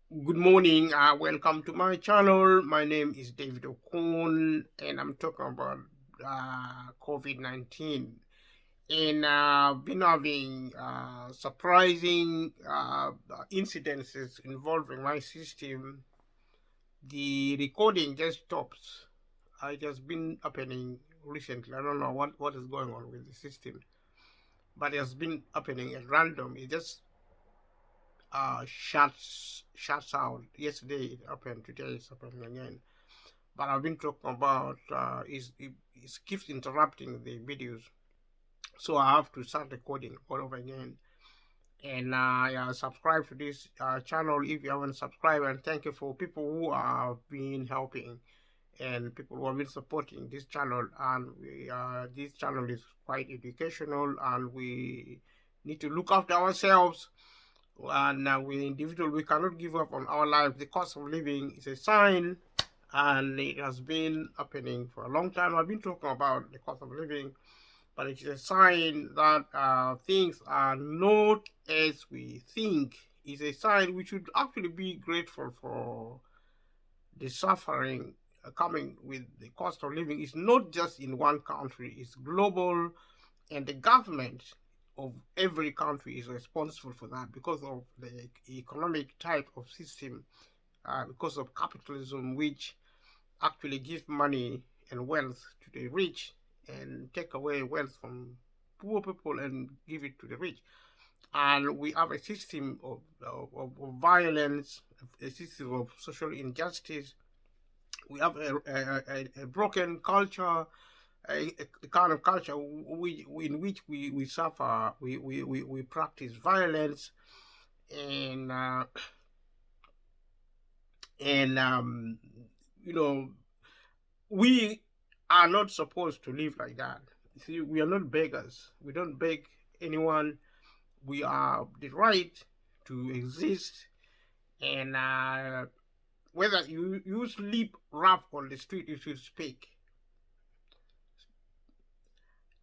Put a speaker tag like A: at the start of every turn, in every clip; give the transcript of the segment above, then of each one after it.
A: Good morning. Welcome to my channel. My name is David Okun, and I'm talking about COVID-19. And been having surprising incidences involving my system. The recording just stops. It has been happening recently. I don't know what is going on with the system, but it has been happening at random. It just shuts out. Yesterday it happened. Today it's happening again. But I've been talking about it keeps interrupting the videos, so I have to start recording all over again. And yeah, subscribe to this channel if you haven't subscribed. And thank you for people who have been helping and people who have been supporting this channel. And this channel is quite educational, and we need to look after ourselves. And we individual, we cannot give up on our life. The cost of living is a sign, and it has been happening for a long time. I've been talking about the cost of living, but it is a sign that things are not as we think. It's a sign we should actually be grateful for the suffering coming with the cost of living. It's not just in one country, it's global, and the government of every country is responsible for that because of the economic type of system, because of capitalism, which actually give money and wealth to the rich and take away wealth from poor people and give it to the rich. And we have a system of violence, a system of social injustice. We have a broken culture, a kind of culture in which we suffer, we practice violence, and and you know we are not supposed to live like that. See, we are not beggars. We don't beg anyone. We are the right to exist, and whether you sleep rough on the street, you should speak.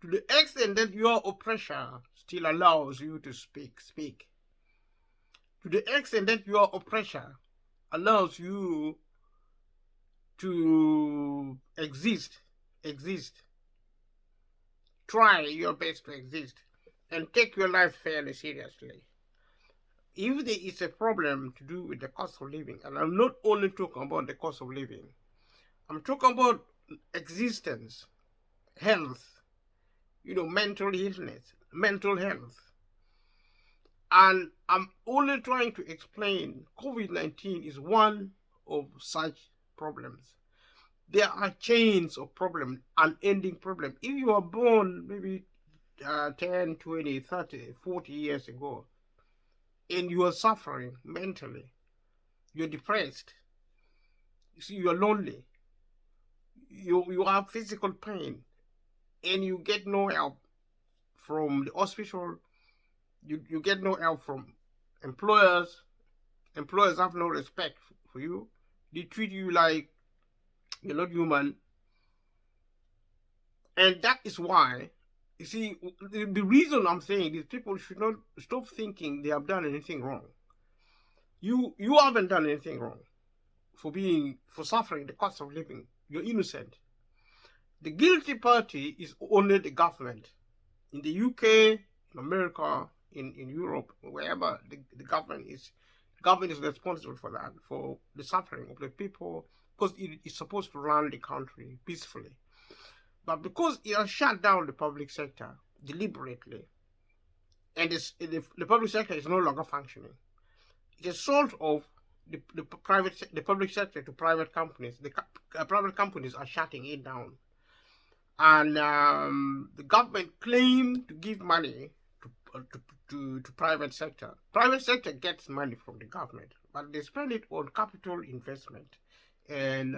A: To the extent that your oppressor still allows you to speak, speak. To the extent that your oppressor allows you to exist, exist. Try your best to exist and take your life fairly seriously. If there is a problem to do with the cost of living, and I'm not only talking about the cost of living, I'm talking about existence, health, mental illness, mental health. And I'm only trying to explain COVID-19 is one of such problems. There are chains of problems, unending problems. If you are born maybe 10, 20, 30, 40 years ago, and you are suffering mentally, you're depressed, you see, you're lonely, you have physical pain, and you get no help from the hospital, you get no help from employers. Employers have no respect for you. They treat you like you're not human. And that is why, you see, the reason I'm saying is people should not stop thinking they have done anything wrong. You haven't done anything wrong for suffering the cost of living. You're innocent. The guilty party is only the government. In the UK, in America, in Europe, wherever the government is responsible for that, for the suffering of the people, because it is supposed to run the country peacefully. But because it has shut down the public sector deliberately, and the public sector is no longer functioning, it is sold off the public sector to private companies. The private companies are shutting it down, and the government claim to give money to private sector. Private sector gets money from the government, but they spend it on capital investment, and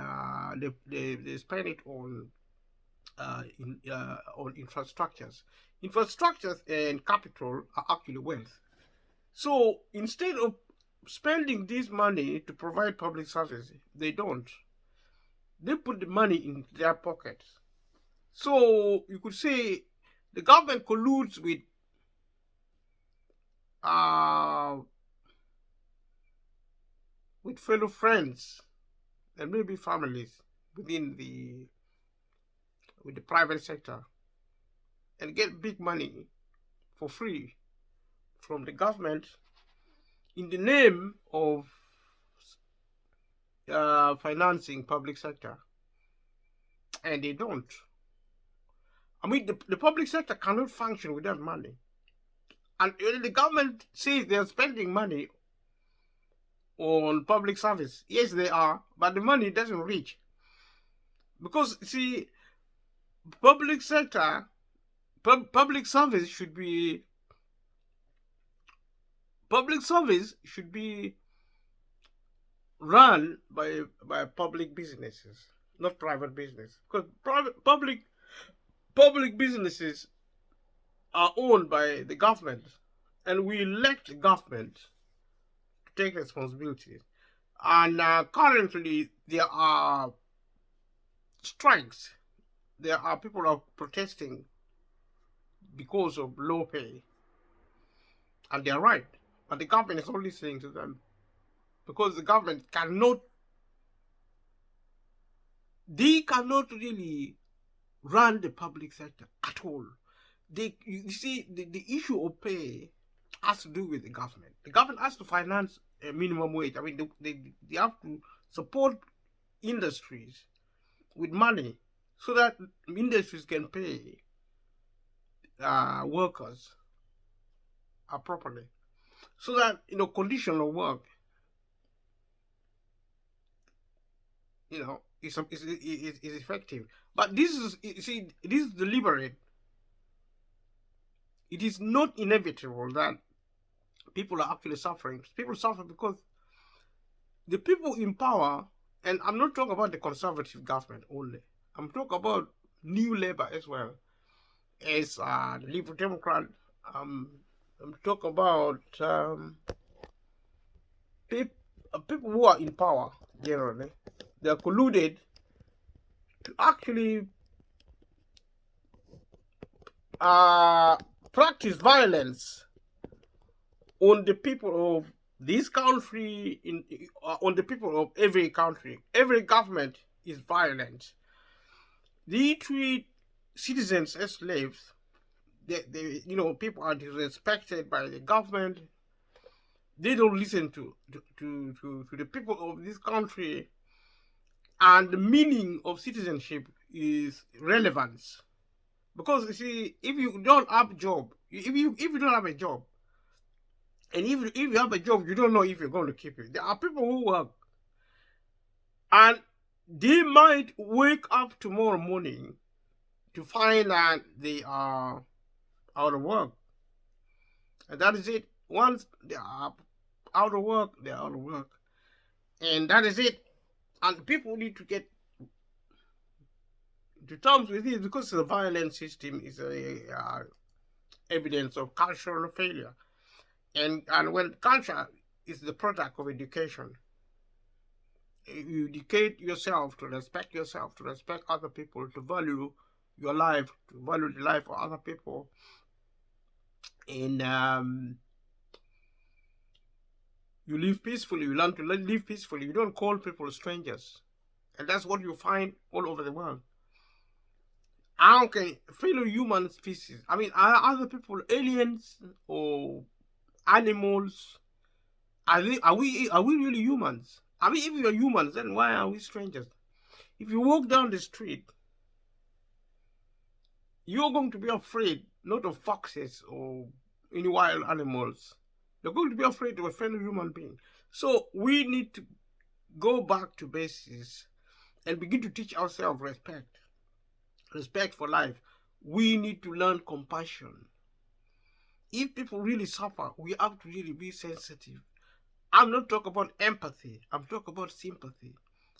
A: they spend it on infrastructures. Infrastructures and capital are actually wealth. So instead of spending this money to provide public services, they don't. They put the money in their pockets. So you could say the government colludes uh, with fellow friends and maybe families within with the private sector and get big money for free from the government in the name of financing public sector, and they don't. I mean, the public sector cannot function without money, and the government says they're spending money on public service. Yes, they are, but the money doesn't reach because see, public sector, public service should be run by public businesses, not private business. Because public businesses are owned by the government, and we elect the government to take responsibility. And currently, there are strikes. There are people who are protesting because of low pay, and they are right. But the government is not listening to them because the government cannot really run the public sector at all. You see, the issue of pay has to do with the government. The government has to finance a minimum wage. I mean, they have to support industries with money so that industries can pay workers properly, so that condition of work is effective. But this is, you see, this is deliberate. It is not inevitable that people are actually suffering. People suffer because the people in power, and I'm not talking about the conservative government only, I'm talking about New Labour as well as the Liberal Democrat. I'm talking about people who are in power generally. They are colluded to actually practice violence on the people of this country, on the people of every country. Every government is violent. They treat citizens as slaves. People are disrespected by the government. They don't listen to the people of this country, and the meaning of citizenship is relevance. Because you see, if you don't have a job, if you don't have a job, and if you have a job, you don't know if you're going to keep it. There are people who work, and they might wake up tomorrow morning to find that they are out of work, and that is it. Once they are out of work, they are out of work, and that is it. And people need to get to terms with it, because the violent system is a evidence of cultural failure. And when culture is the product of education, you educate yourself to respect other people, to value your life, to value the life of other people. And you live peacefully, you learn to live peacefully. You don't call people strangers. And that's what you find all over the world. Okay, fellow human species. I mean, are other people aliens or animals? Are we really humans? I mean, if we are humans, then why are we strangers? If you walk down the street, you're going to be afraid not of foxes or any wild animals. You're going to be afraid of a fellow human being. So we need to go back to basics and begin to teach ourselves respect for life. We need to learn compassion. If people really suffer, we have to really be sensitive. I'm not talking about empathy, I'm talking about sympathy.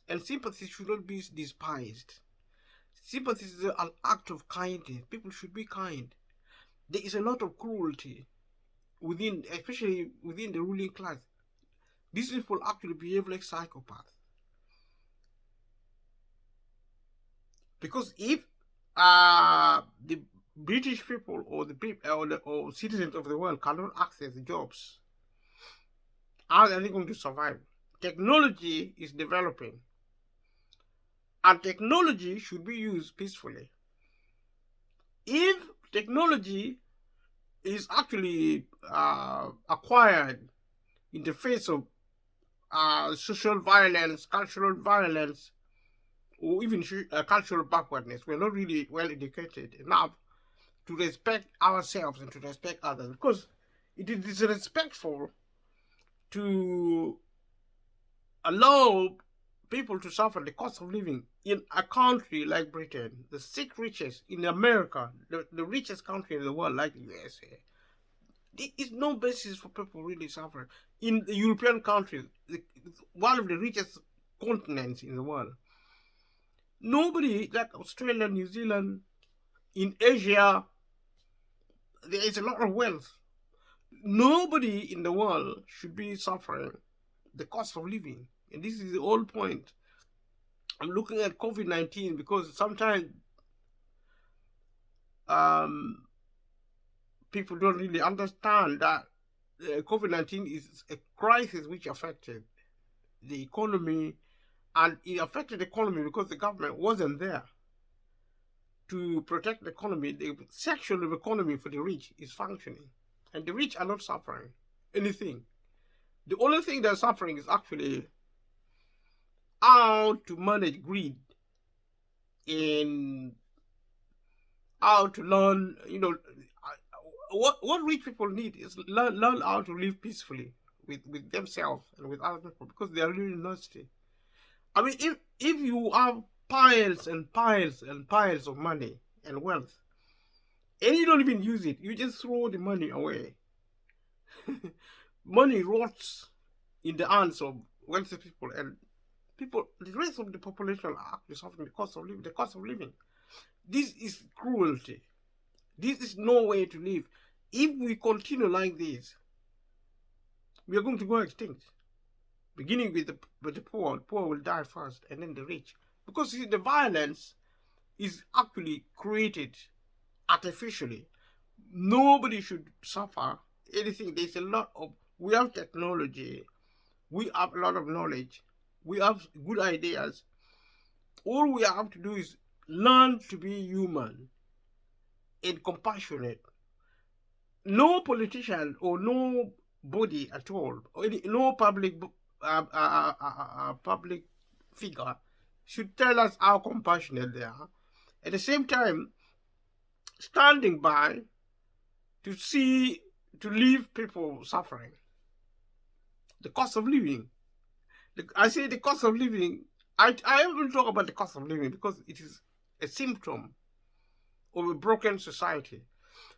A: And sympathy should not be despised. Sympathy is an act of kindness. People should be kind. There is a lot of cruelty especially within the ruling class. These people actually behave like psychopaths. Because if the British people or the people or citizens of the world cannot access jobs, how are they going to survive? technology is developing, and technology should be used peacefully. If technology is actually acquired in the face of social violence, cultural violence, or even cultural backwardness, we're not really well educated enough to respect ourselves and to respect others, because it is disrespectful to allow people to suffer the cost of living in a country like Britain, the sixth richest in America, the richest country in the world like the USA. There is no basis for people really suffering. In the European countries, one of the richest continents in the world, nobody like Australia, New Zealand, in Asia, there is a lot of wealth. Nobody in the world should be suffering the cost of living. And this is the whole point. I'm looking at COVID-19 because sometimes people don't really understand that COVID-19 is a crisis which affected the economy, and it affected the economy because the government wasn't there to protect the economy. The section of the economy for the rich is functioning, and the rich are not suffering anything. The only thing they're suffering is actually how to manage greed and how to learn, what rich people need is learn how to live peacefully with themselves and with other people, because they are really thirsty. I mean, if you have piles and piles and piles of money and wealth, and you don't even use it, you just throw the money away. Money rots in the hands of wealthy people, and the rest of the population are actually suffering the cost of living. This is cruelty. This is no way to live. If we continue like this, we are going to go extinct. Beginning with the poor. The poor will die first, and then the rich. Because see, the violence is actually created artificially. Nobody should suffer anything. We have technology. We have a lot of knowledge. We have good ideas. All we have to do is learn to be human and compassionate. No politician or no body at all, or no public figure should tell us how compassionate they are. At the same time, standing by to leave people suffering. The cost of living. I say the cost of living. I will talk about the cost of living because it is a symptom of a broken society.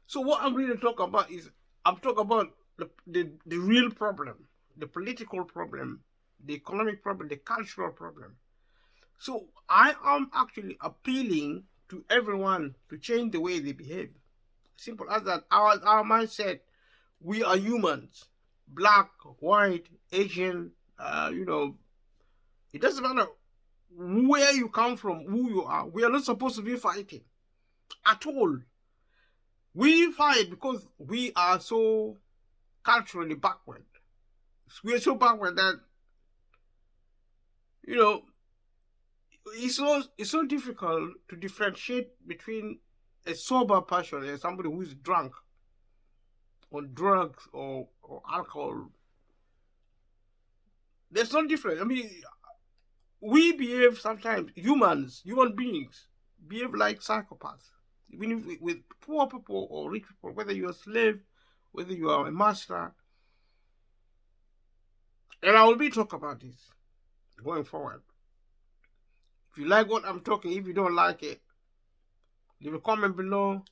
A: So what I'm really talking about is, I'm talking about the real problem, the political problem, the economic problem, the cultural problem. So I am actually appealing to everyone to change the way they behave. Simple as that. Our mindset, we are humans, black, white, Asian, it doesn't matter where you come from, who you are. We are not supposed to be fighting at all. We fight because we are so culturally backward. We are so backward that, it's so difficult to differentiate between a sober person and somebody who is drunk on drugs or alcohol. There's no difference. I mean, we behave sometimes, human beings, behave like psychopaths. Even with poor people or rich people, whether you're a slave, whether you are a master. And I will be talking about this going forward. If you like what I'm talking, if you don't like it, leave a comment below.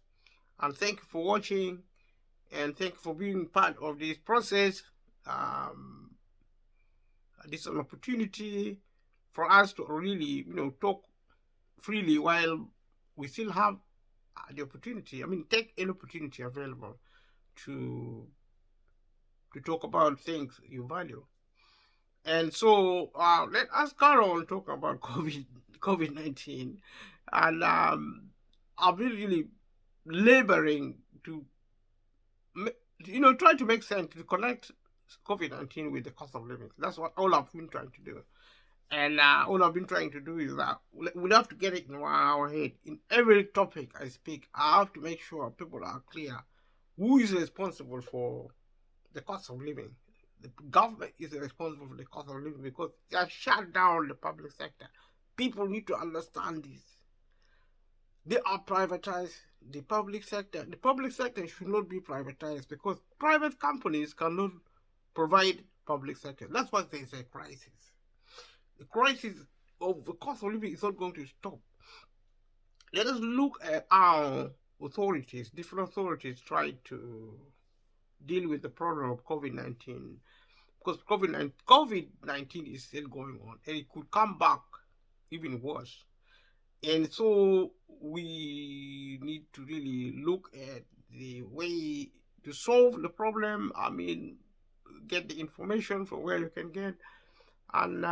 A: And thank you for watching. And thank you for being part of this process. This is an opportunity for us to really, talk freely while we still have the opportunity. I mean, take any opportunity available to talk about things you value. And so let us carry on talk about COVID-19. And I've been really laboring to, try to make sense, to connect COVID-19 with the cost of living. That's what all I've been trying to do. And all I've been trying to do is that we'll have to get it in our head. In every topic I speak, I have to make sure people are clear who is responsible for the cost of living. The government is responsible for the cost of living because they have shut down the public sector. People need to understand this. They are privatized the public sector. The public sector should not be privatized because private companies cannot provide public sector. That's why there is a crisis. The crisis of the cost of living is not going to stop. Let us look at how authorities, different authorities, try to deal with the problem of COVID-19. Because COVID-19 is still going on and it could come back even worse. And so we need to really look at the way to solve the problem. I mean, get the information from where you can get. And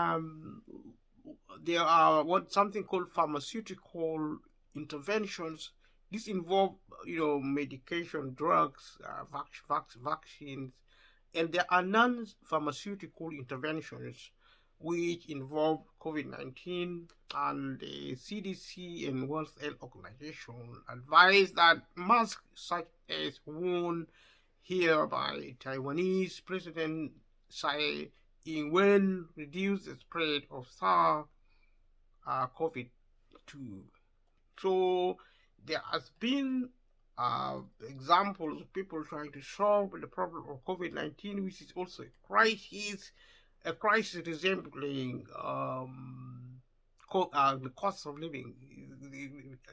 A: there are something called pharmaceutical interventions. This involve, medication, drugs, vaccines, and there are non-pharmaceutical interventions which involve COVID-19, and the CDC and World Health Organization advise that masks such as worn here by Taiwanese President Tsai Ing-wen reduce the spread of SARS-CoV-2. So there has been examples of people trying to solve the problem of COVID-19, which is also a crisis resembling the cost of living.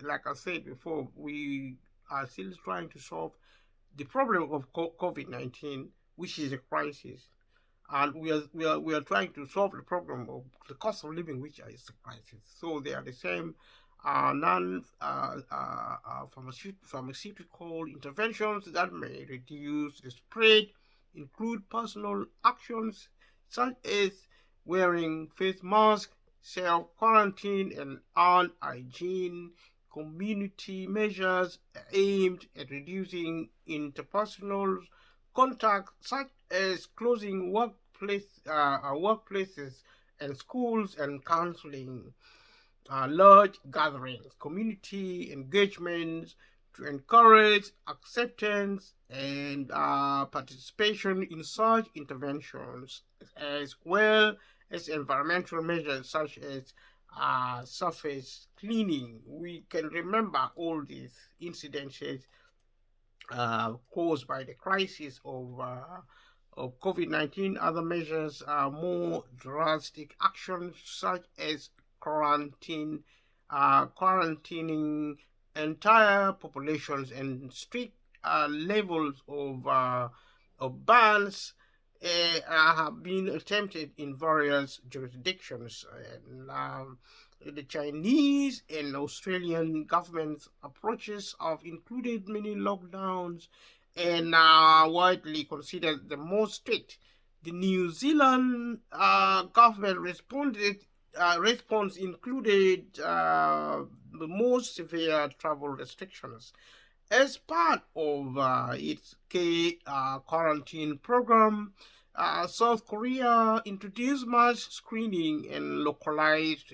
A: Like I said before, we are still trying to solve the problem of COVID-19, which is a crisis, and we are trying to solve the problem of the cost of living, which is a crisis. So they are the same. Pharmaceutical interventions that may reduce the spread include personal actions such as wearing face masks, self-quarantine, and hand hygiene, community measures aimed at reducing interpersonal contact, such as closing workplaces and schools, and counseling large gatherings, community engagements to encourage acceptance and participation in such interventions, as well as environmental measures such as surface cleaning. We can remember all these incidences caused by the crisis of COVID-19. Other measures are more drastic actions such as quarantining entire populations and strict levels of bans have been attempted in various jurisdictions. And, the Chinese and Australian governments' approaches have included many lockdowns and are widely considered the most strict. The New Zealand government response included the most severe travel restrictions. As part of its quarantine program, South Korea introduced mass screening and localized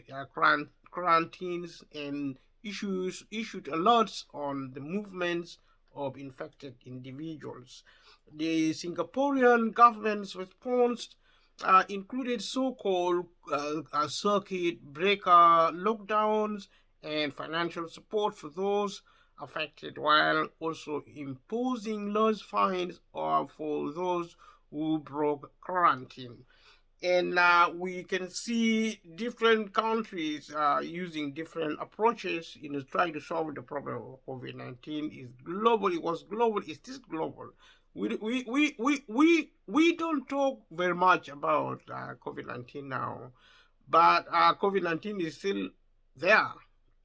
A: quarantines and issued alerts on the movements of infected individuals. The Singaporean government's response included so-called circuit breaker lockdowns and financial support for those affected, while also imposing large fines for those who broke quarantine. And we can see different countries using different approaches in trying to solve the problem of COVID-19. Is global. It was global. It is global. We don't talk very much about COVID-19 now, but COVID-19 is still there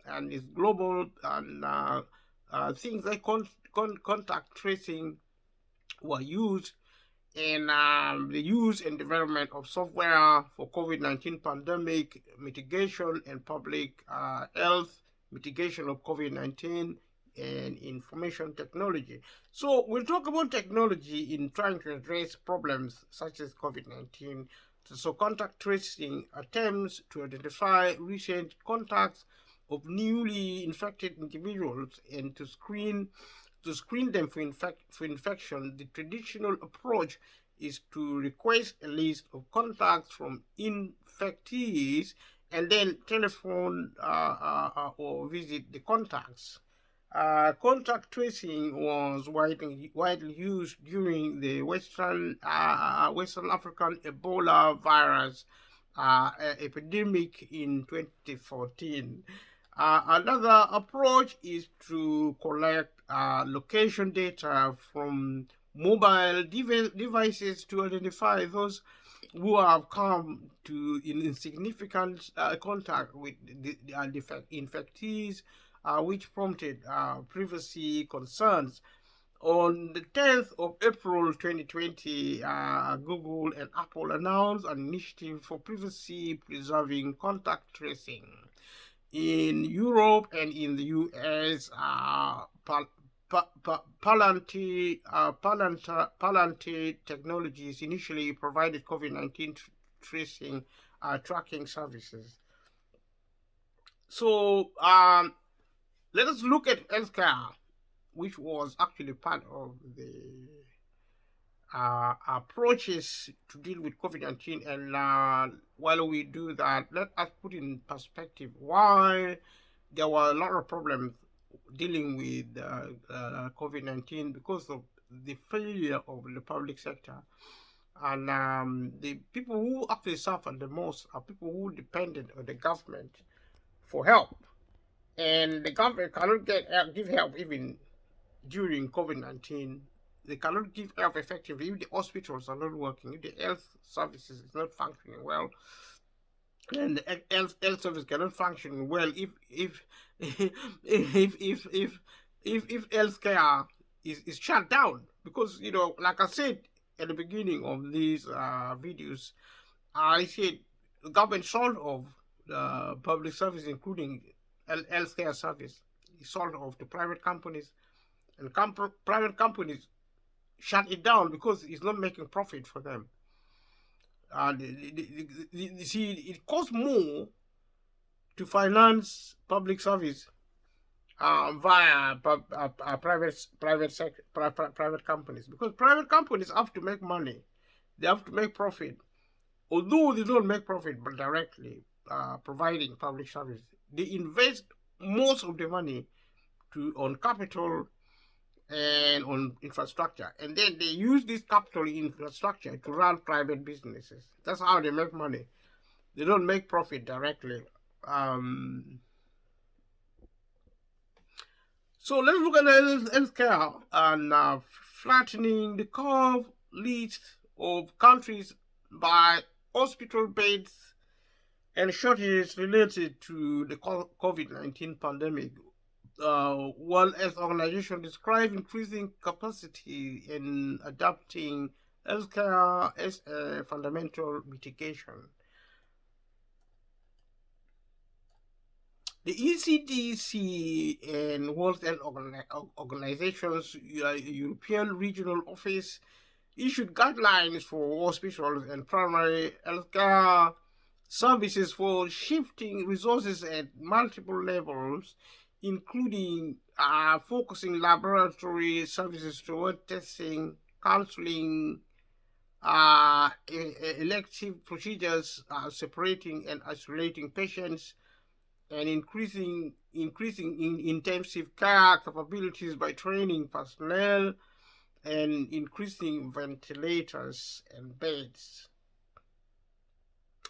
A: and it's global, and things like contact tracing were used, and the use and development of software for COVID-19 pandemic mitigation and public health mitigation of COVID-19 and information technology. So we'll talk about technology in trying to address problems such as COVID-19. So contact tracing attempts to identify recent contacts of newly infected individuals and to screen them for infection. The traditional approach is to request a list of contacts from infectees and then telephone or visit the contacts. Contact tracing was widely used during the Western African Ebola virus epidemic in 2014. Another approach is to collect location data from mobile devices to identify those who have come in insignificant contact with the infectees, which prompted privacy concerns. On the 10th of April 2020, Google and Apple announced an initiative for privacy preserving contact tracing. In Europe and in the US, Palante Technologies initially provided COVID-19 tracing tracking services. So let us look at healthcare, which was actually part of the approaches to deal with COVID-19. And while we do that, let us put in perspective why there were a lot of problems dealing with COVID-19 because of the failure of the public sector. And the people who actually suffered the most are people who depended on the government for help. And the government cannot give help even during COVID-19. They cannot give help effectively if the hospitals are not working, if the health services is not functioning well, and the health service cannot function well if healthcare is shut down. Because like I said at the beginning of these videos, I said the government sold off the public service, including healthcare service. It sold off to private companies, and private companies shut it down because it's not making profit for them. You see, it costs more to finance public service via private companies, because private companies have to make money, they have to make profit. Although they don't make profit, but directly providing public service, they invest most of the money on capital and on infrastructure, and then they use this capital infrastructure to run private businesses. That's how they make money. They don't make profit directly. So let's look at healthcare and flattening the curve list of countries by hospital beds and shortages related to the COVID-19 pandemic. World Health Organization described increasing capacity in adapting healthcare as a fundamental mitigation. The ECDC and World Health Organization's European Regional Office issued guidelines for hospitals and primary healthcare services for shifting resources at multiple levels, including focusing laboratory services toward testing, counseling, elective procedures, separating and isolating patients, and increasing intensive care capabilities by training personnel and increasing ventilators and beds.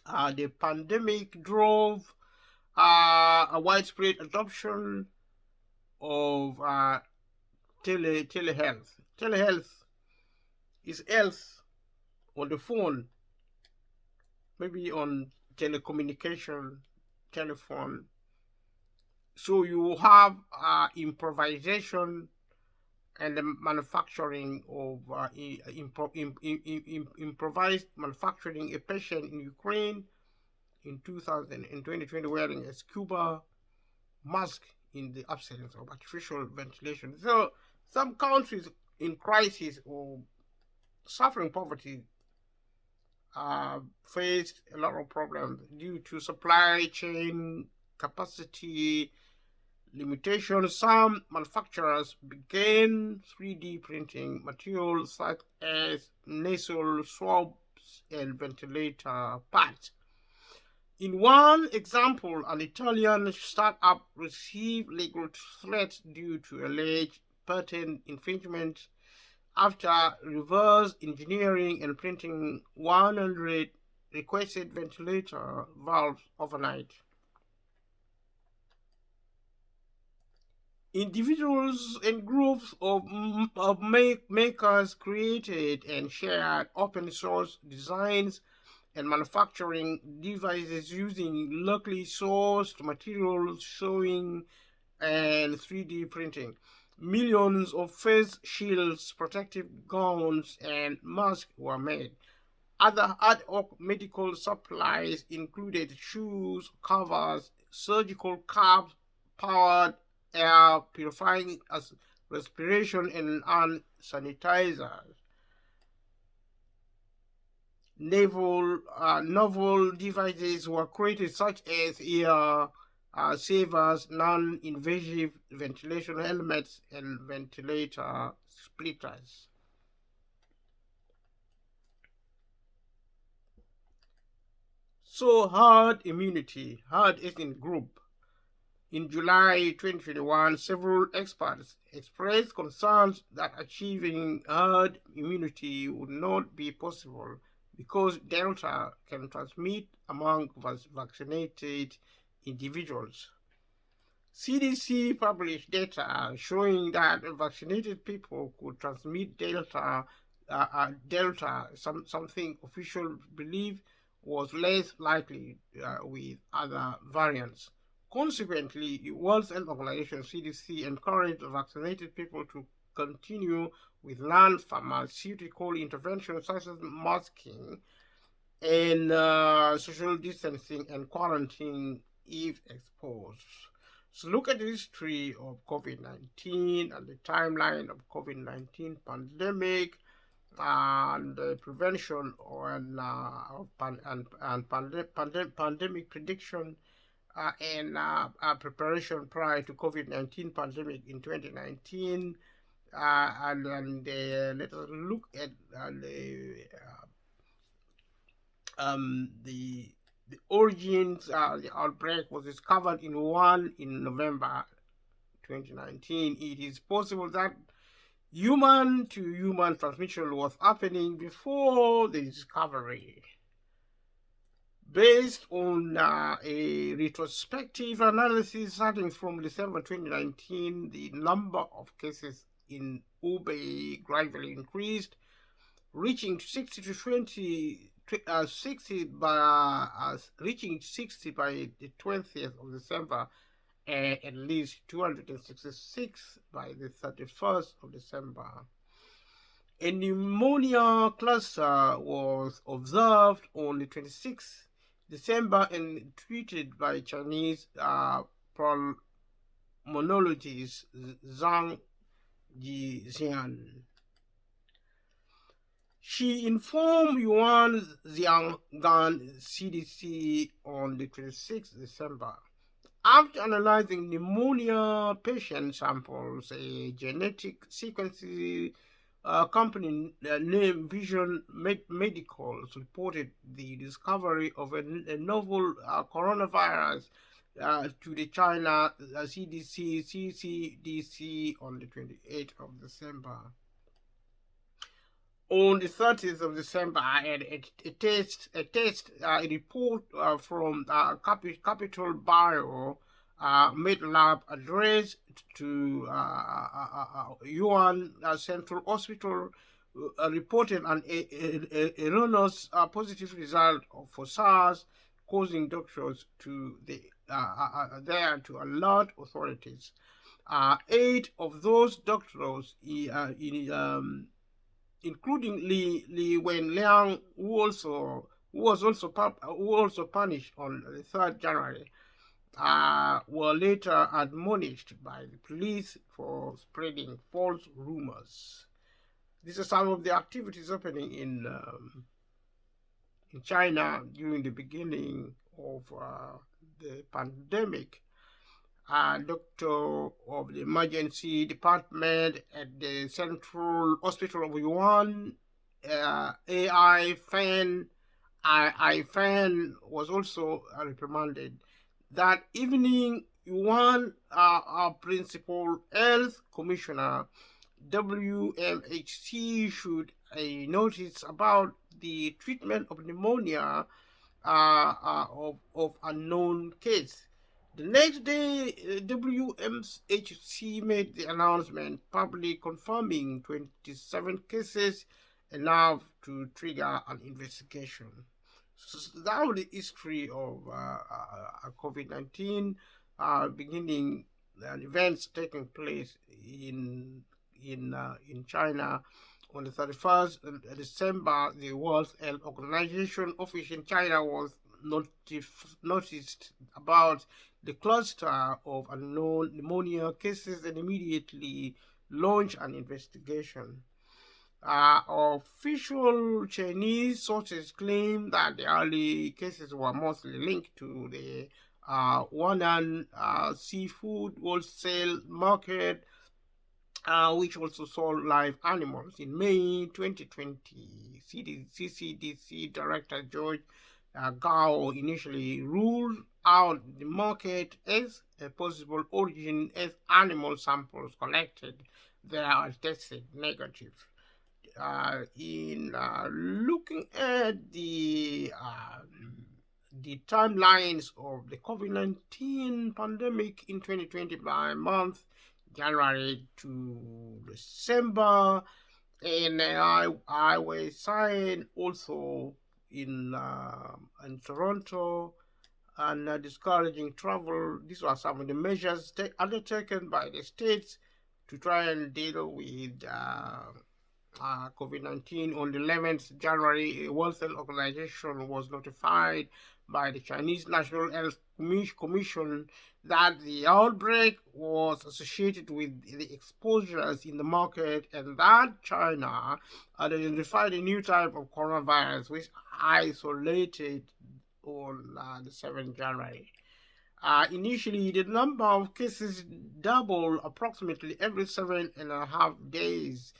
A: The pandemic drove a widespread adoption of telehealth. Telehealth is health on the phone, maybe on telecommunication, telephone. So you have improvisation and the manufacturing of improvised manufacturing. A patient in Ukraine in 2020 wearing a scuba mask in the absence of artificial ventilation. So some countries in crisis or suffering poverty faced a lot of problems due to supply chain capacity limitations. Some manufacturers began 3D printing materials such as nasal swabs and ventilator pads. In one example, an Italian startup received legal threats due to alleged patent infringement after reverse engineering and printing 100 requested ventilator valves overnight. Individuals and groups of makers created and shared open source designs and manufacturing devices using locally sourced materials, sewing, and 3D printing. Millions of face shields, protective gowns, and masks were made. Other ad hoc medical supplies included shoes, covers, surgical caps, powered air purifying as respiration, and hand sanitizers. Novel devices were created such as ear savers, non-invasive ventilation helmets, and ventilator splitters. So herd immunity, herd is in group. In July 2021, several experts expressed concerns that achieving herd immunity would not be possible because Delta can transmit among vaccinated individuals. CDC published data showing that vaccinated people could transmit Delta, something officials believe was less likely with other variants. Consequently, the World Health Organization (CDC) encouraged vaccinated people to continue with non-pharmaceutical interventions such as masking and social distancing and quarantine if exposed. So look at the history of COVID-19 and the timeline of COVID-19 pandemic and the prevention and pandemic prediction and preparation prior to COVID-19 pandemic in 2019. Let us look at the origins. The outbreak was discovered in November 2019. It is possible that human to human transmission was happening before the discovery. Based on a retrospective analysis starting from December 2019, the number of cases in Hubei gradually increased, reaching 60 to 20, 60 by reaching 60 by the 20th of December, and at least 266 by the 31st of December. A pneumonia cluster was observed on the 26th December and treated by Chinese pulmonologist Zhang Jixian. She informed Yuan Xianggan CDC on the 26th December. After analyzing pneumonia patient samples, a genetic sequencing company named Vision Medicals reported the discovery of a novel coronavirus to the China CDC on the 28th of December. On the 30th of December, I had a report from Capital Bio Med Lab addressed to Yuan Central Hospital reported an erroneous positive result for SARS, causing doctors to there to alert authorities. 8 of those doctors, including Li Wenliang, who was also punished on the 3rd January, were later admonished by the police for spreading false rumors. These are some of the activities happening in China during the beginning of the pandemic. Doctor of the emergency department at the Central Hospital of Yuan, AI Fan, I Fan was also reprimanded. That evening, Yuan, our principal health commissioner, WMHC, issued a notice about the treatment of pneumonia of unknown case. The next day, WMHC made the announcement, publicly confirming 27 cases, enough to trigger an investigation. So that was the history of COVID-19, beginning and events taking place in China. On the 31st December, the World Health Organization office in China was noticed about the cluster of unknown pneumonia cases and immediately launched an investigation. Official Chinese sources claim that the early cases were mostly linked to the Wannan seafood wholesale market, which also sold live animals. In May 2020, CCDC Director George Gao initially ruled out the market as a possible origin as animal samples collected there are tested negative. In looking at the timelines of the COVID-19 pandemic in 2020 by month, January to December, and I was signed also in Toronto, and discouraging travel. These were some of the measures undertaken by the states to try and deal with COVID-19. On the 11th January, a World Health Organization was notified by the Chinese National Health Commission that the outbreak was associated with the exposures in the market, and that China had identified a new type of coronavirus which isolated on the 7th January. Initially, the number of cases doubled approximately every 7.5 days.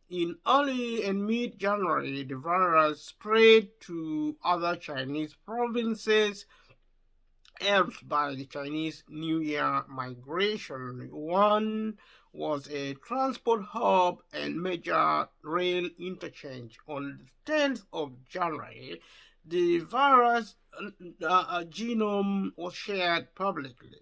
A: In early and mid-January, the virus spread to other Chinese provinces, helped by the Chinese New Year migration. One was a transport hub and major rail interchange. On the 10th of January, the virus genome was shared publicly.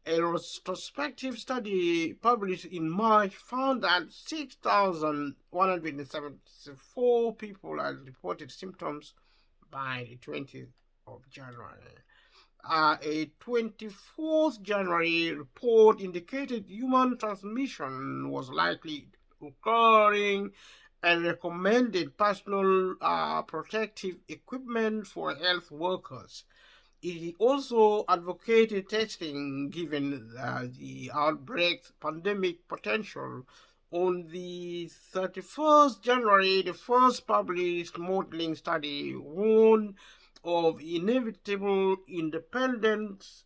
A: A retrospective study published in March found that 6,174 people had reported symptoms by the 20th of January. A 24th January report indicated human transmission was likely occurring and recommended personal protective equipment for health workers. It also advocated testing given the outbreak's pandemic potential. On the 31st January, the first published modeling study warned of inevitable independent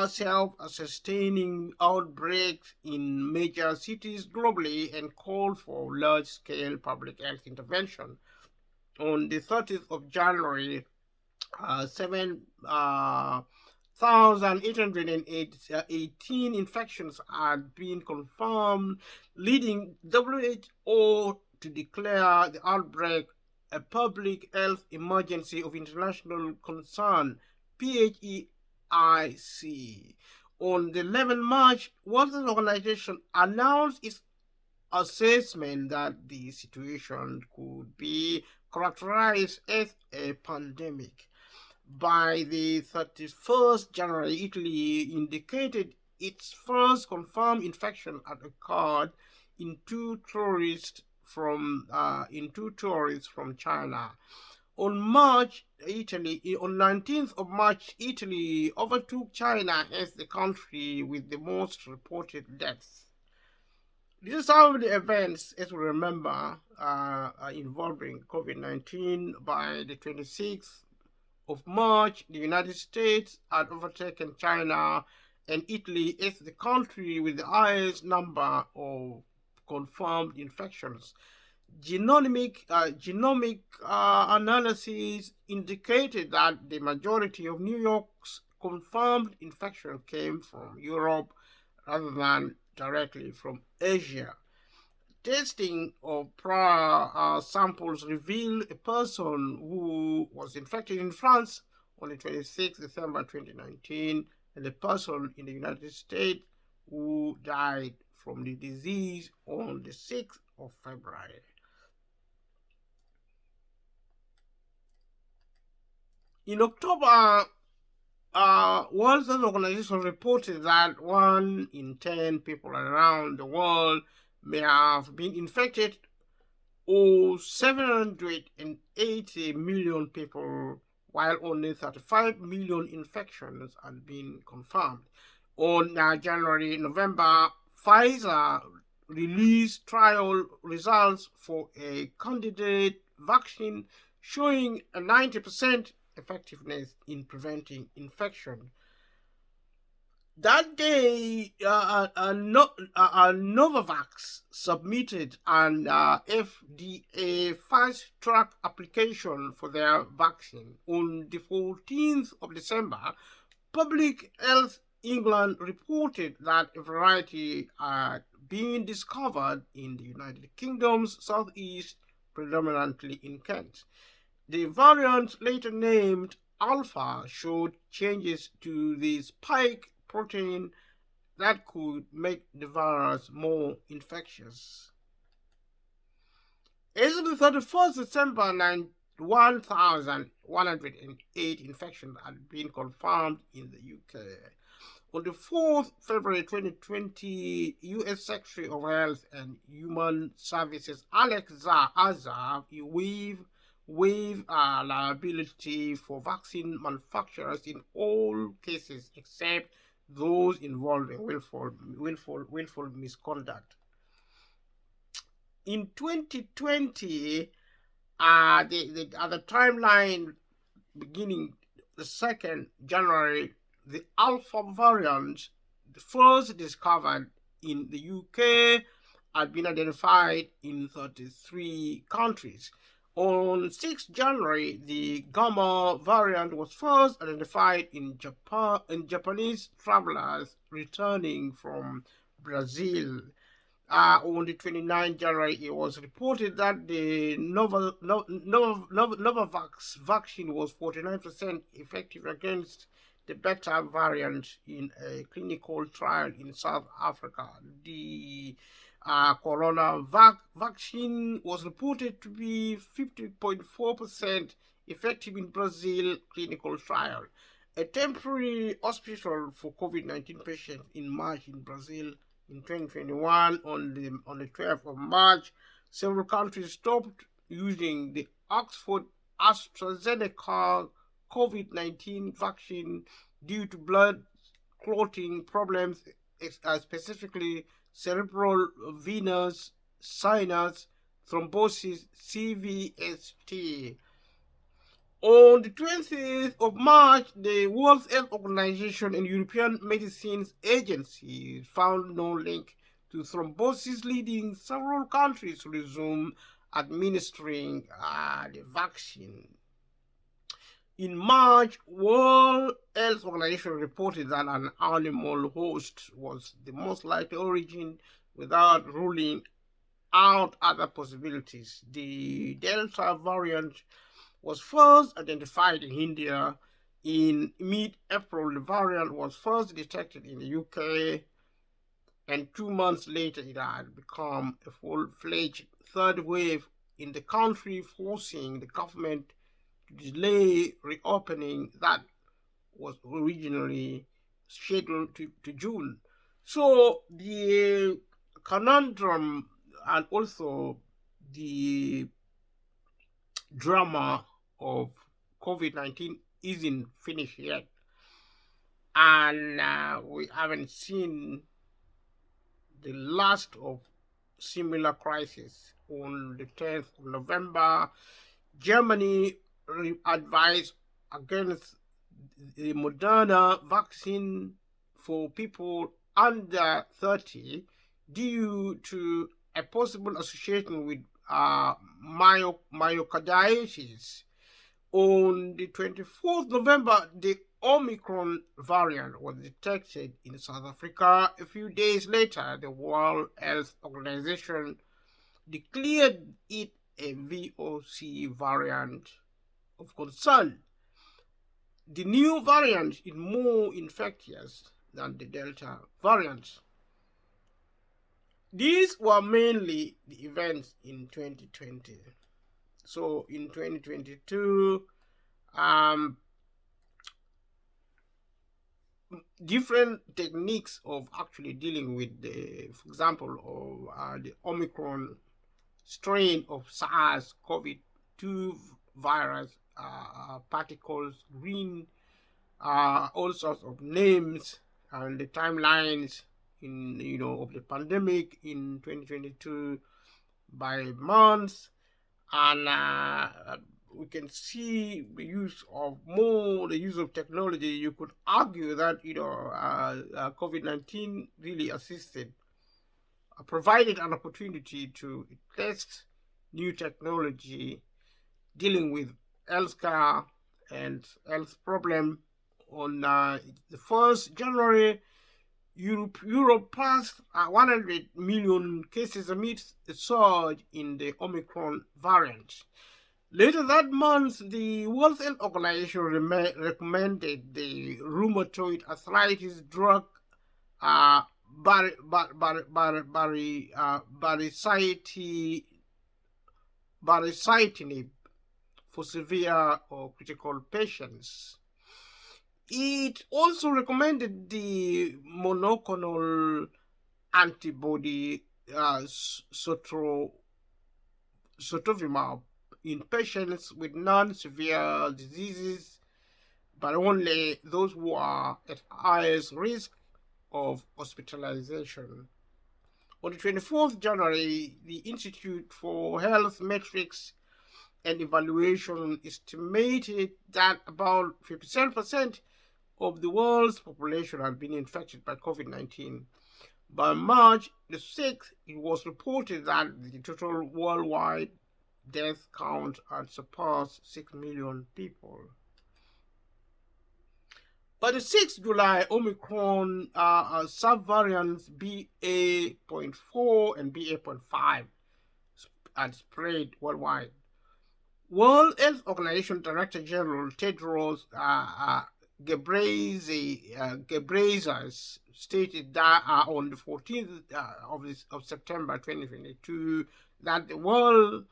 A: self-sustaining outbreaks in major cities globally and called for large-scale public health intervention. On the 30th of January, 7,818 infections had been confirmed, leading WHO to declare the outbreak a public health emergency of international concern, PHEIC. On the 11th March, World Health Organization announced its assessment that the situation could be characterized as a pandemic. By the 31st January, Italy indicated its first confirmed infection had occurred in two tourists from China. On 19th of March, Italy overtook China as the country with the most reported deaths. These are some of the events, as we remember, involving COVID-19. By the 26th of March, the United States had overtaken China and Italy as the country with the highest number of confirmed infections. Genomic analysis indicated that the majority of New York's confirmed infection came from Europe rather than directly from Asia. Testing of prior samples revealed a person who was infected in France on the 26th December 2019 and a person in the United States who died from the disease on the 6th of February. In October, World Health Organization reported that 1 in 10 people around the world may have been infected, or 780 million people, while only 35 million infections had been confirmed. On November, Pfizer released trial results for a candidate vaccine showing a 90% effectiveness in preventing infection. That day, Novavax submitted an FDA fast-track application for their vaccine. On the 14th of December, Public Health England reported that a variety had been discovered in the United Kingdom's southeast, predominantly in Kent. The variant, later named Alpha, showed changes to the spike protein that could make the virus more infectious. As of the 31st December, 1,108 infections had been confirmed in the UK. On the 4th February 2020, U.S. Secretary of Health and Human Services Alex Azar waive liability for vaccine manufacturers in all cases except those involving willful misconduct. In 2020, the timeline beginning the 2nd January, the Alpha variant, first discovered in the UK, had been identified in 33 countries. On 6 January, the Gamma variant was first identified in Japanese travelers returning from Brazil. On the 29th January, it was reported that the Novavax vaccine was 49% effective against the Beta variant in a clinical trial in South Africa. The corona vaccine was reported to be 50.4% effective in Brazil clinical trial. A temporary hospital for COVID-19 patients in March in Brazil in 2021. On the 12th of March, several countries stopped using the Oxford AstraZeneca COVID-19 vaccine due to blood clotting problems, specifically cerebral venous sinus thrombosis (CVST). On the 20th of March, the World Health Organization and European Medicines Agency found no link to thrombosis, leading several countries to resume administering the vaccine. In March, World Health Organization reported that an animal host was the most likely origin, without ruling out other possibilities. The Delta variant was first identified in India. In mid-April, the variant was first detected in the UK, and 2 months later it had become a full-fledged third wave in the country, forcing the government to delay reopening that was originally scheduled to June. So the conundrum and also the drama of COVID-19 isn't finished yet. And we haven't seen the last of similar crisis. On the 10th of November, Germany advised against the Moderna vaccine for people under 30 due to a possible association with myocarditis. On the 24th November, the Omicron variant was detected in South Africa. A few days later, the World Health Organization declared it a VOC variant of concern. The new variant is more infectious than the Delta variant. These were mainly the events in 2020. So in 2022, different techniques of actually dealing with the, for example, of the Omicron strain of SARS-CoV-2 virus, particles, green, all sorts of names, and the timelines in of the pandemic in 2022 by months, and we can see the use of technology. You could argue that COVID-19 really assisted, provided an opportunity to test new technology dealing with healthcare and health problem. On the 1st January, Europe passed 100 million cases amidst a surge in the Omicron variant. Later that month, the World Health Organization recommended the rheumatoid arthritis drug baricitinib for severe or critical patients. It also recommended the monoclonal antibody sotovimab in patients with non-severe diseases, but only those who are at highest risk of hospitalization. On the 24th January, the Institute for Health Metrics and Evaluation estimated that about 57% of the world's population had been infected by COVID-19. By March the 6th, it was reported that the total worldwide death count had surpassed 6 million people. By the 6th July, Omicron subvariants BA.4 and BA.5 had spread worldwide. World Health Organization Director General Tedros Ghebreyesus stated that on the 14th of September 2022 that the world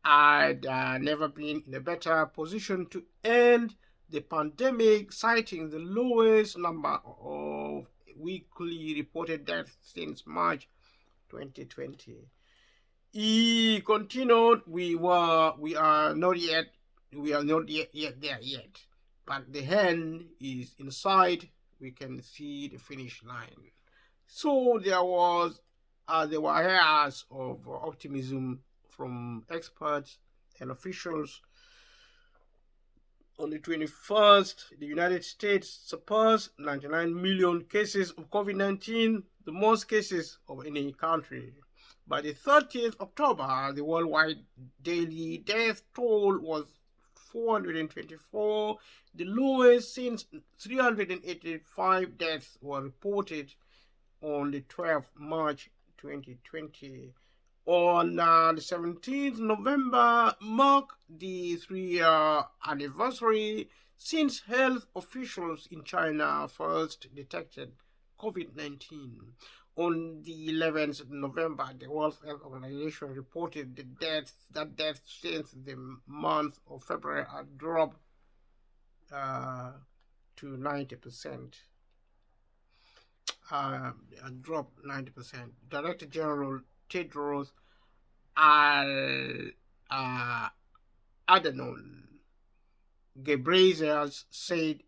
A: had never been in a better position to end the pandemic, citing the lowest number of weekly reported deaths since March 2020. He continued, we are not yet there yet, but the end is in sight. We can see the finish line. So there were airs of optimism from experts and officials. On the 21st, the United States surpassed 99 million cases of COVID-19, the most cases of any country. By the 30th October, the worldwide daily death toll was 424, the lowest since 385 deaths were reported on the 12th March 2020. On the 17th November marked the 3-year anniversary since health officials in China first detected COVID-19. On the 11th November, the World Health Organization reported that deaths since the month of February had dropped to 90%. Dropped 90%. Director General Tedros Adhanom Ghebreyesus said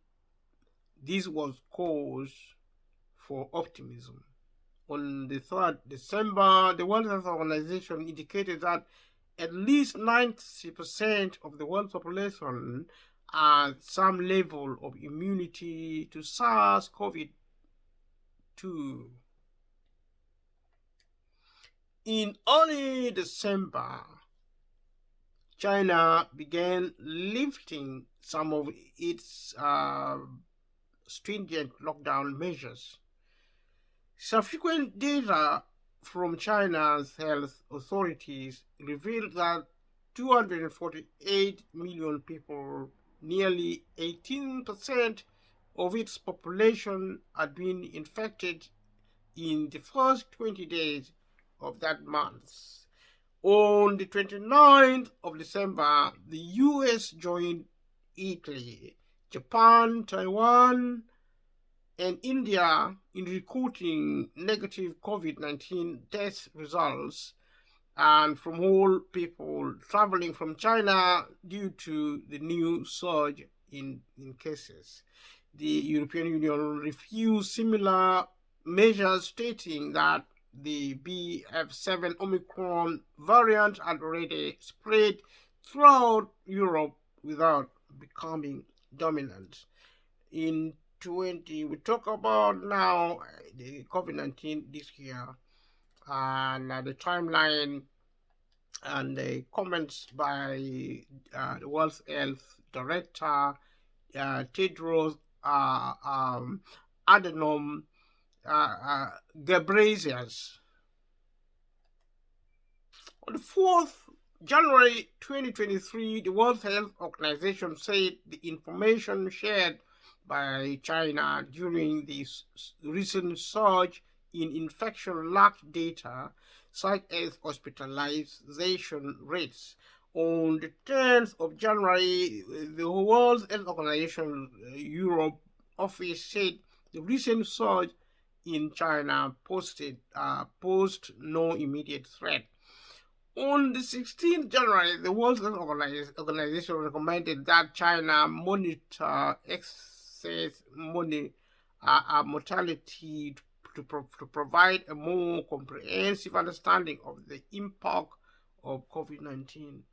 A: this was cause for optimism. On the 3rd December, the World Health Organization indicated that at least 90% of the world population had some level of immunity to SARS-CoV-2. In early December, China began lifting some of its stringent lockdown measures. Subsequent data from China's health authorities revealed that 248 million people, nearly 18% of its population, had been infected in the first 20 days of that month. On the 29th of December, the US joined Italy, Japan, Taiwan, and India in recording negative COVID-19 test results and from all people traveling from China due to the new surge in cases. The European Union refused similar measures, stating that the BF7 Omicron variant had already spread throughout Europe without becoming dominant. We talk about now the COVID-19 this year, and the timeline and the comments by the World Health Director Tedros Adhanom Ghebreyesus. On the 4th January 2023, the World Health Organization said the information shared by China during this recent surge in infection lacked data such as hospitalization rates. On the 10th of January, the World Health Organization Europe office said the recent surge in China posed no immediate threat. On the 16th January, the World Health Organization recommended that China monitor excess mortality to provide a more comprehensive understanding of the impact of COVID-19.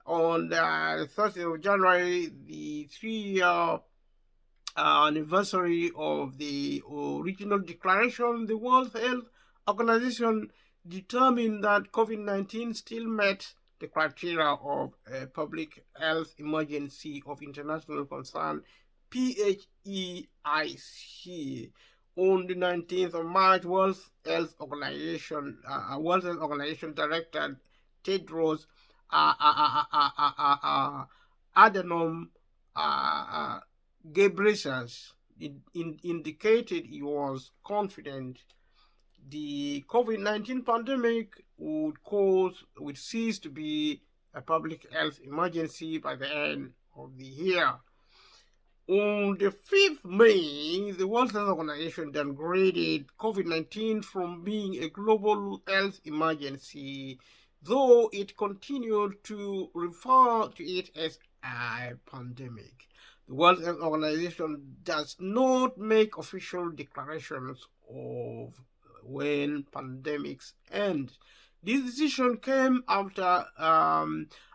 A: On the 30th of January, the 3-year anniversary of the original declaration, the World Health Organization determined that COVID-19 still met the criteria of a public health emergency of international concern, PHEIC. On the 19th of March, World Health Organization Director Tedros Adhanom Ghebreyesus indicated he was confident the COVID-19 pandemic would cease to be a public health emergency by the end of the year. On the 5th May, the World Health Organization downgraded COVID-19 from being a global health emergency, though it continued to refer to it as a pandemic. The World Health Organization does not make official declarations of when pandemics end. This decision came after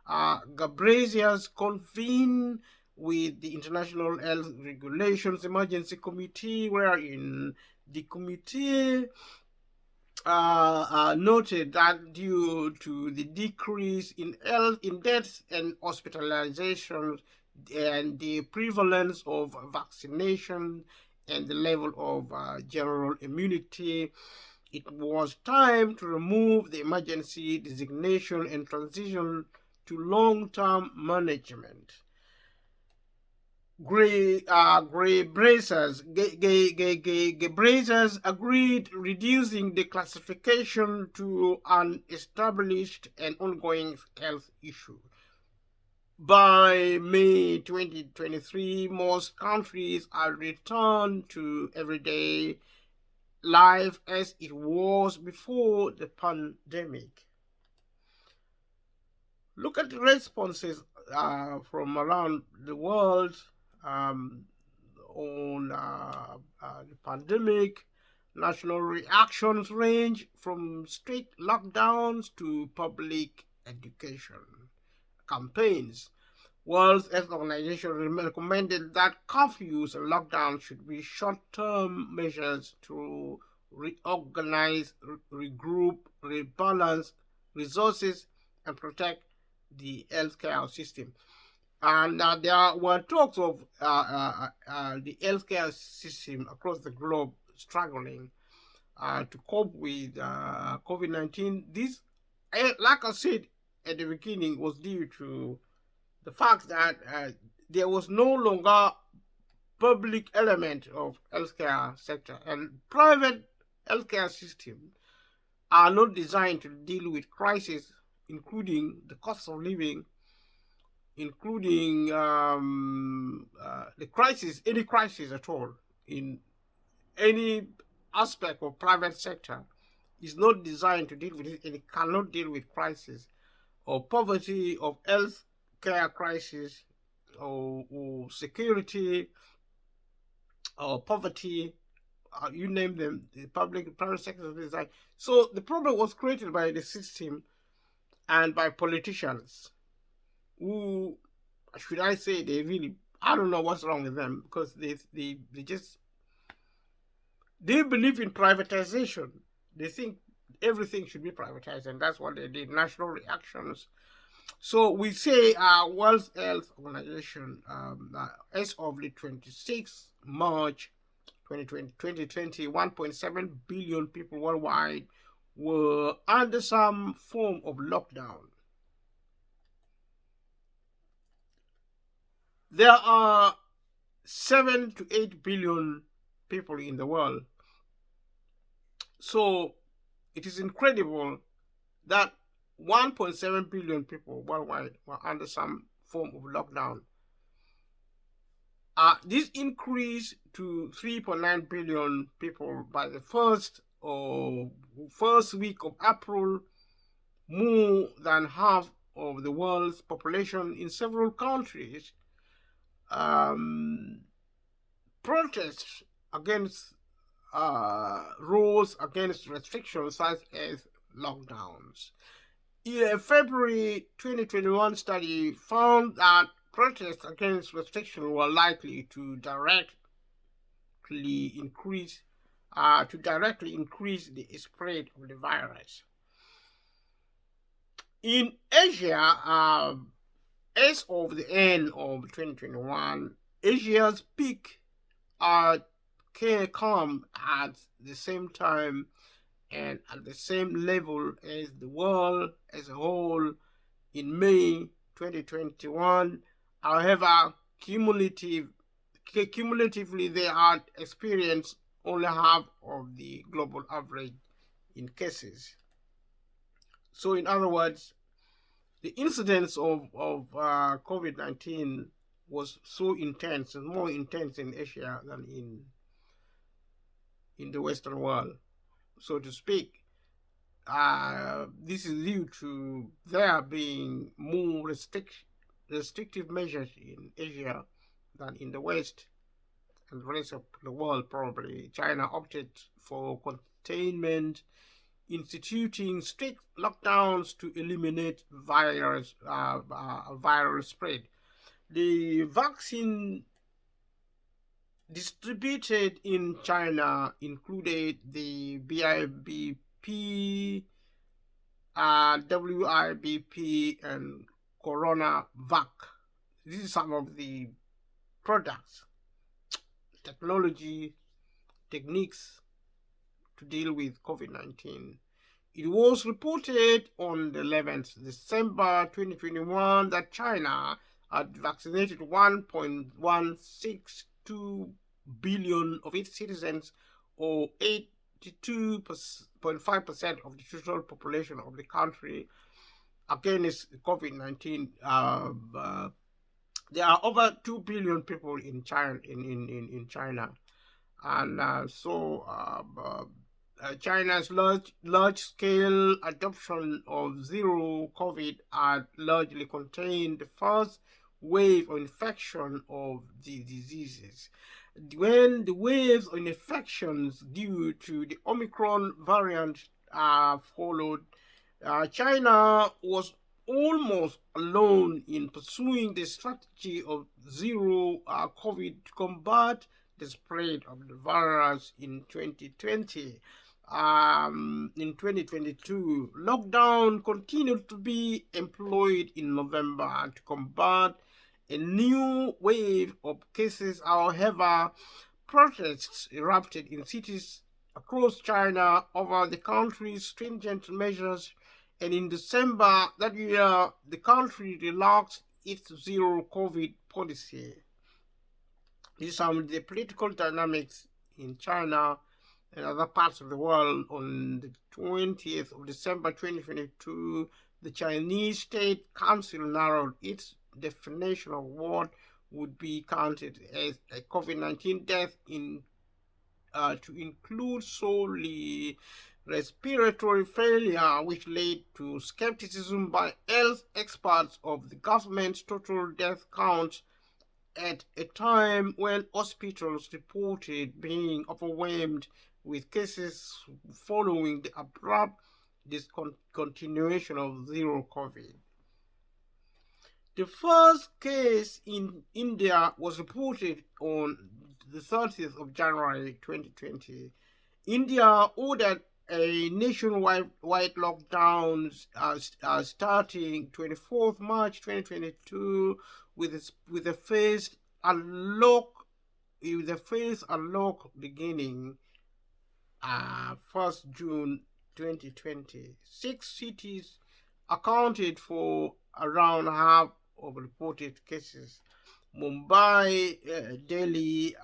A: Ghebreyesus convened with the International Health Regulations Emergency Committee, wherein the committee noted that due to the decrease in deaths and hospitalizations and the prevalence of vaccination and the level of general immunity, it was time to remove the emergency designation and transition to long-term management. Ghebreyesus agreed, reducing the classification to an established and ongoing health issue. By May 2023, most countries are returned to everyday life as it was before the pandemic. Look at the responses from around the world um, on the pandemic. National reactions range from strict lockdowns to public education campaigns. World Health Organization recommended that curfews and lockdowns should be short-term measures to reorganize, regroup, rebalance resources, and protect the healthcare system. And there were talks of the healthcare system across the globe struggling to cope with COVID-19. This, like I said at the beginning, was due to the fact that there was no longer public element of healthcare sector, and private healthcare systems are not designed to deal with crises, including the cost of living, including the crisis, any crisis at all in any aspect of private sector is not designed to deal with it, and it cannot deal with crisis or poverty, of health care crisis, or security, or poverty, you name them, the public private sector is designed. So the problem was created by the system and by politicians who, should I say, they really, I don't know what's wrong with them, because they just, they believe in privatization. They think everything should be privatized, and that's what they did. National reactions. So we say World Health Organization, as of the 26th March 2020, 1.7 billion people worldwide were under some form of lockdown. There are 7 to 8 billion people in the world. So it is incredible that 1.7 billion people worldwide were under some form of lockdown. This increased to 3.9 billion people by the first week of April, more than half of the world's population in several countries. Protests against rules against restrictions such as lockdowns. In a February 2021 study found that protests against restrictions were likely to directly increase the spread of the virus. In Asia, as of the end of 2021, Asia's peak can come at the same time and at the same level as the world as a whole in May 2021. However, cumulatively, they had experienced only half of the global average in cases. So, in other words, the incidence of COVID-19 was so intense and more intense in Asia than in the Western world, so to speak. This is due to there being more restrictive measures in Asia than in the West and the rest of the world, probably. China opted for containment, instituting strict lockdowns to eliminate viral spread. The vaccine distributed in China included the BIBP, WIBP, and CoronaVac. This is some of the products, technology, techniques to deal with COVID-19. It was reported on the 11th December 2021 that China had vaccinated 1.162 billion of its citizens, or 82.5% of the total population of the country, against COVID-19. There are over 2 billion people in China, and China's large-scale adoption of zero COVID had largely contained the first wave of infection of the diseases. When the waves of infections due to the Omicron variant followed, China was almost alone in pursuing the strategy of zero COVID to combat the spread of the virus in 2020. In 2022, lockdown continued to be employed in November to combat a new wave of cases. However, protests erupted in cities across China over the country's stringent measures, and in December that year, the country relaxed its zero COVID policy. These are the political dynamics in China and other parts of the world. On the 20th of December 2022, the Chinese State Council narrowed its definition of what would be counted as a COVID-19 death to include solely respiratory failure, which led to skepticism by health experts of the government's total death count at a time when hospitals reported being overwhelmed with cases following the abrupt discontinuation of zero COVID. The first case in India was reported on the 30th of January 2020. India ordered a nationwide lockdown starting 24th March 2022 with the phased unlock beginning 1st June 2020. 6 cities accounted for around half of reported cases: Mumbai, Delhi,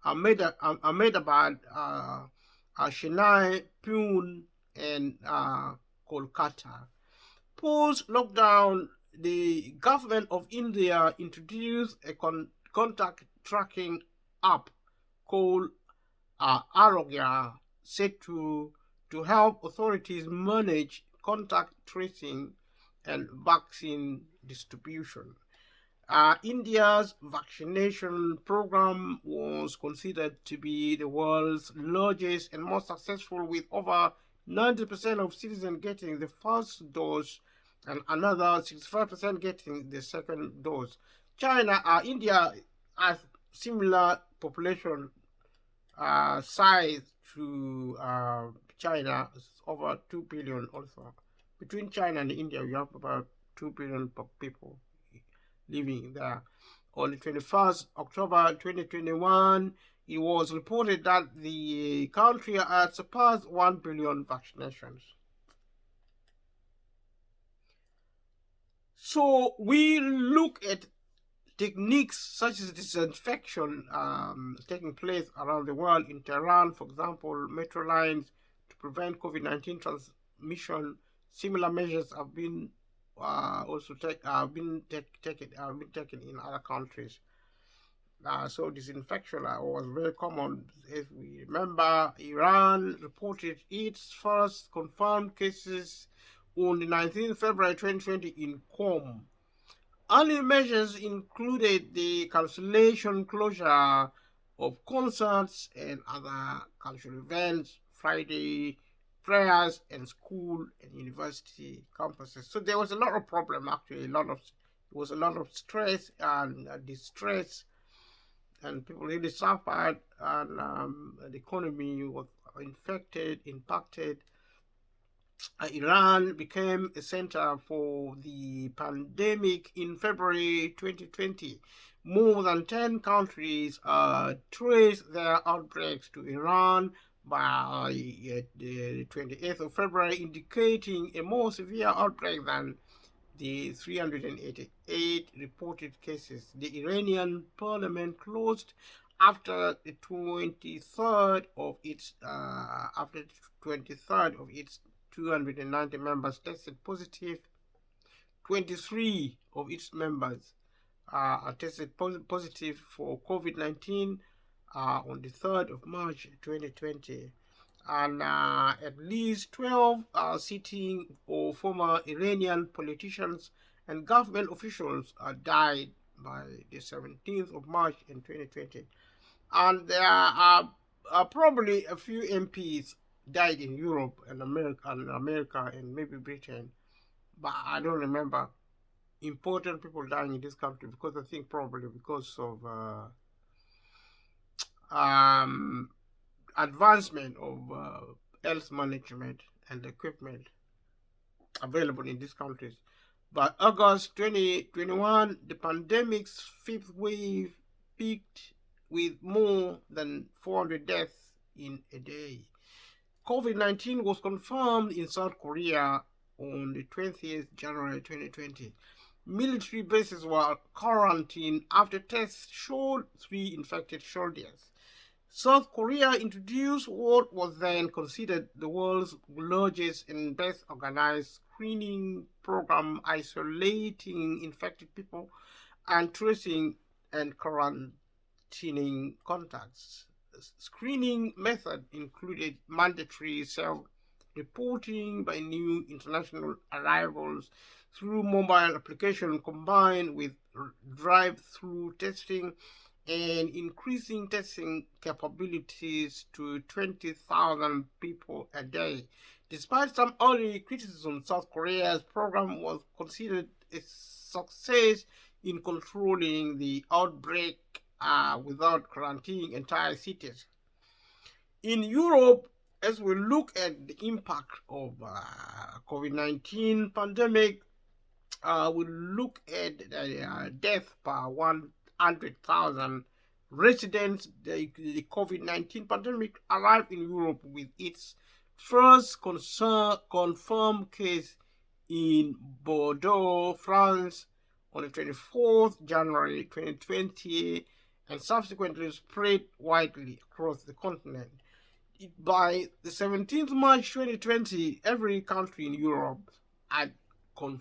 A: Ahmedabad, Chennai, Pune, and Kolkata. Post-lockdown, the government of India introduced a contact tracking app called Arogya Setu to help authorities manage contact tracing and vaccine distribution. India's vaccination program was considered to be the world's largest and most successful, with over 90% of citizens getting the first dose and another 65% getting the second dose. India has similar population size to China, over 2 billion also. Between China and India, we have about 2 billion people living there. On the 21st October 2021, it was reported that the country had surpassed 1 billion vaccinations. So we look at techniques such as disinfection taking place around the world. In Tehran, for example, metro lines to prevent COVID-19 transmission. Similar measures have been taken in other countries. So disinfection was very common. As we remember, Iran reported its first confirmed cases on the 19th February 2020 in Qom. Early measures included the cancellation, closure of concerts and other cultural events, Friday prayers, and school and university campuses. So there was a lot of problem, actually. There was a lot of stress and distress, and people really suffered, and the economy was impacted. Iran became a center for the pandemic in February 2020. More than 10 countries traced their outbreaks to Iran by the 28th of February, indicating a more severe outbreak than the 388 reported cases. The Iranian parliament closed after the 23rd of its 290 members tested positive. 23 of its members are tested positive for COVID-19. on the 3rd of March 2020. And at least 12 sitting or former Iranian politicians and government officials died by the 17th of March in 2020. And there are probably a few MPs died in Europe and America and maybe Britain, but I don't remember important people dying in this country because I think probably because of um, advancement of health management and equipment available in these countries. By August 2021, the pandemic's fifth wave peaked with more than 400 deaths in a day. COVID-19 was confirmed in South Korea on the 20th January 2020. Military bases were quarantined after tests showed 3 infected soldiers. South Korea introduced what was then considered the world's largest and best organized screening program, isolating infected people and tracing and quarantining contacts. Screening method included mandatory self-reporting by new international arrivals through mobile application combined with drive-through testing and increasing testing capabilities to 20,000 people a day. Despite some early criticism, South Korea's program was considered a success in controlling the outbreak without quarantining entire cities. In Europe, as we look at the impact of COVID-19 pandemic, we look at the death per 100,000 residents. The COVID-19 pandemic arrived in Europe with its first confirmed case in Bordeaux, France, on the 24th January 2020, and subsequently spread widely across the continent. By the 17th March 2020, every country in Europe had confirmed